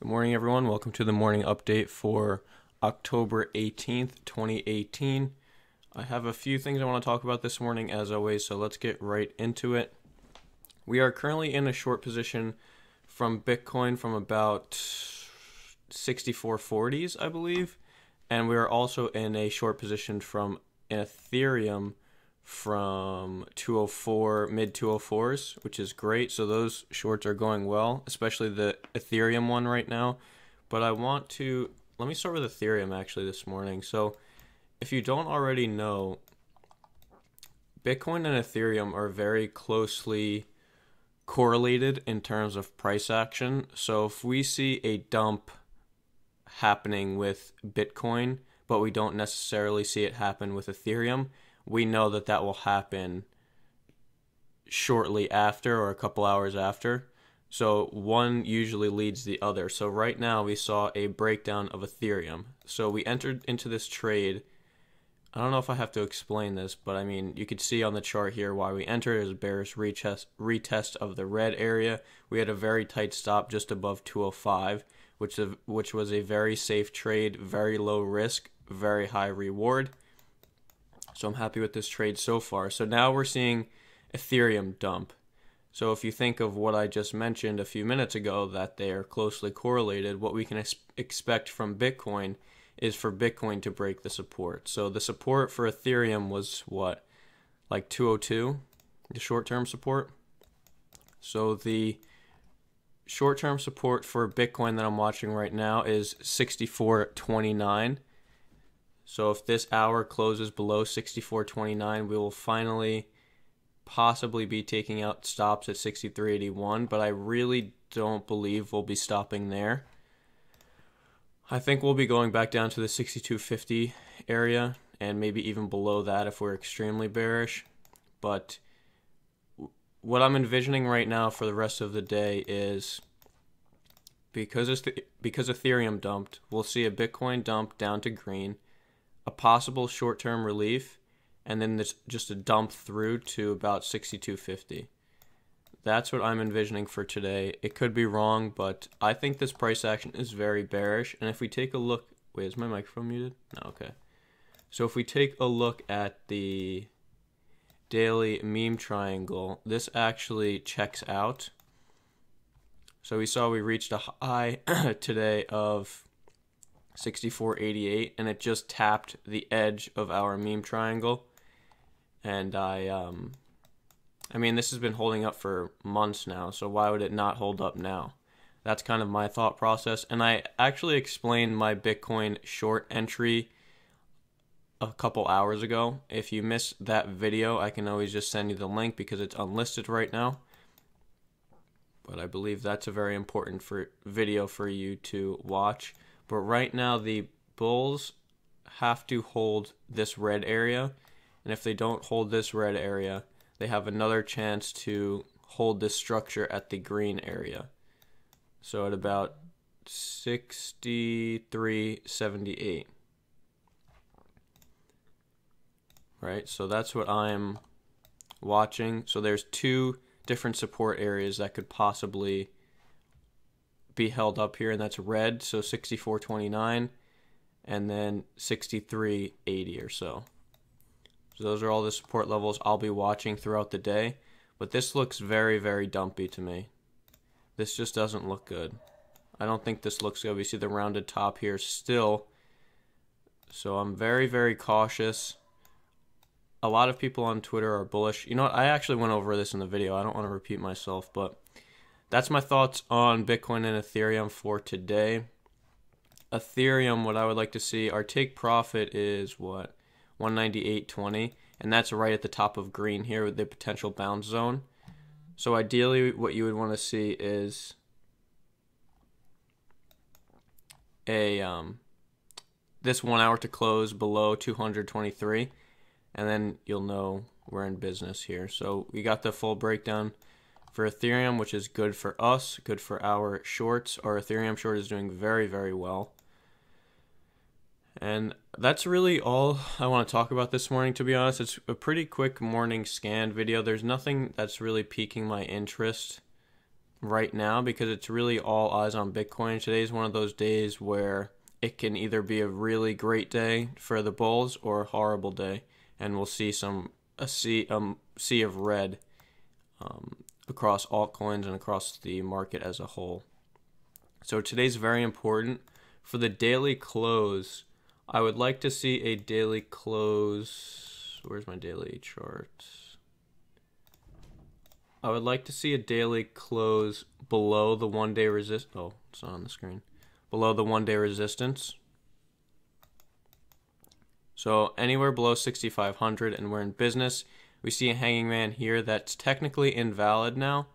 Good morning, everyone. Welcome to the morning update for October 18th, 2018. I have a few things I want to talk about this morning, as always, so let's get right into it. We are currently in a short position from Bitcoin from about 64.40s, I believe, and we are also in a short position from Ethereum from 204, mid 204s, which is great. So those shorts are going well, especially the Ethereum one right now. But let me start with Ethereum actually this morning. So if you don't already know, Bitcoin and Ethereum are very closely correlated in terms of price action. So if we see a dump happening with Bitcoin, but we don't necessarily see it happen with Ethereum, we know that that will happen shortly after or a couple hours after. So one usually leads the other. So right now we saw a breakdown of Ethereum. So we entered into this trade. I don't know if I have to explain this, but I mean, you could see on the chart here why we entered as a bearish retest of the red area. We had a very tight stop just above 205, which was a very safe trade, very low risk, very high reward. So I'm happy with this trade so far. So now we're seeing Ethereum dump. So if you think of what I just mentioned a few minutes ago, that they are closely correlated, what we can expect from Bitcoin is for Bitcoin to break the support. So the support for Ethereum was what? Like 202, the short-term support. So the short-term support for Bitcoin that I'm watching right now is 64.29. So if this hour closes below 64.29, we will finally possibly be taking out stops at 63.81, but I really don't believe we'll be stopping there. I think we'll be going back down to the 62.50 area and maybe even below that if we're extremely bearish. But what I'm envisioning right now for the rest of the day is because Ethereum dumped, we'll see a Bitcoin dump down to green, a possible short-term relief, and then there's just a dump through to about 62.50. That's what I'm envisioning for today. It could be wrong, but I think this price action is very bearish. And if we take a look, wait, is my microphone muted? No, okay. So if we take a look at the daily meme triangle, this actually checks out. So we reached a high today of 64.88, and it just tapped the edge of our meme triangle. And I mean, this has been holding up for months now, so why would it not hold up now? That's kind of my thought process. And I actually explained my Bitcoin short entry a couple hours ago. If you missed that video, I can always just send you the link because it's unlisted right now. But I believe that's a very important video for you to watch. But right now, the bulls have to hold this red area. And if they don't hold this red area, they have another chance to hold this structure at the green area. So at about 63.78. Right? So that's what I'm watching. So there's two different support areas that could possibly be held up here, and that's red, so 64.29, and then 63.80 or so. So those are all the support levels I'll be watching throughout the day, but this looks very, very dumpy to me. This just doesn't look good. I don't think this looks good. We see the rounded top here still, so I'm very, very cautious. A lot of people on Twitter are bullish. You know what? I actually went over this in the video. I don't want to repeat myself, but that's my thoughts on Bitcoin and Ethereum for today. Ethereum, what I would like to see, our take profit is what? 198.20, and that's right at the top of green here with the potential bounce zone. So ideally, what you would want to see is this 1 hour to close below 223, and then you'll know we're in business here. So we got the full breakdown for Ethereum, which is good for us, good for our shorts. Our Ethereum short is doing very, very well. And that's really all I want to talk about this morning, to be honest. It's a pretty quick morning scan video. There's nothing that's really piquing my interest right now because it's really all eyes on Bitcoin. Today's one of those days where it can either be a really great day for the bulls or a horrible day, and we'll see a sea of red across altcoins and across the market as a whole. So today's very important. For the daily close, I would like to see a daily close. Where's my daily chart? I would like to see a daily close below the 1-day resist. Oh, it's not on the screen. Below the 1-day resistance. So anywhere below 6,500, and we're in business. We see a hanging man here that's technically invalid now,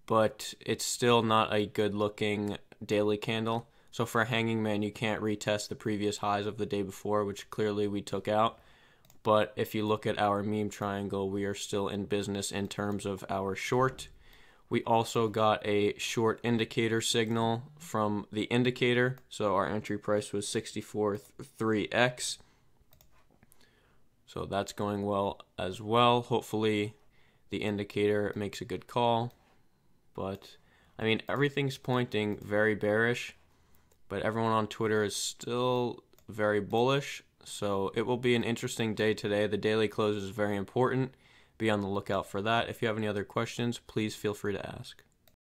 but it's still not a good looking daily candle. So for a hanging man, you can't retest the previous highs of the day before, which clearly we took out. But if you look at our meme triangle, we are still in business in terms of our short. We also got a short indicator signal from the indicator. So our entry price was 64.3x. So that's going well as well. Hopefully the indicator makes a good call. But I mean, everything's pointing very bearish, but everyone on Twitter is still very bullish. So it will be an interesting day today. The daily close is very important. Be on the lookout for that. If you have any other questions, please feel free to ask.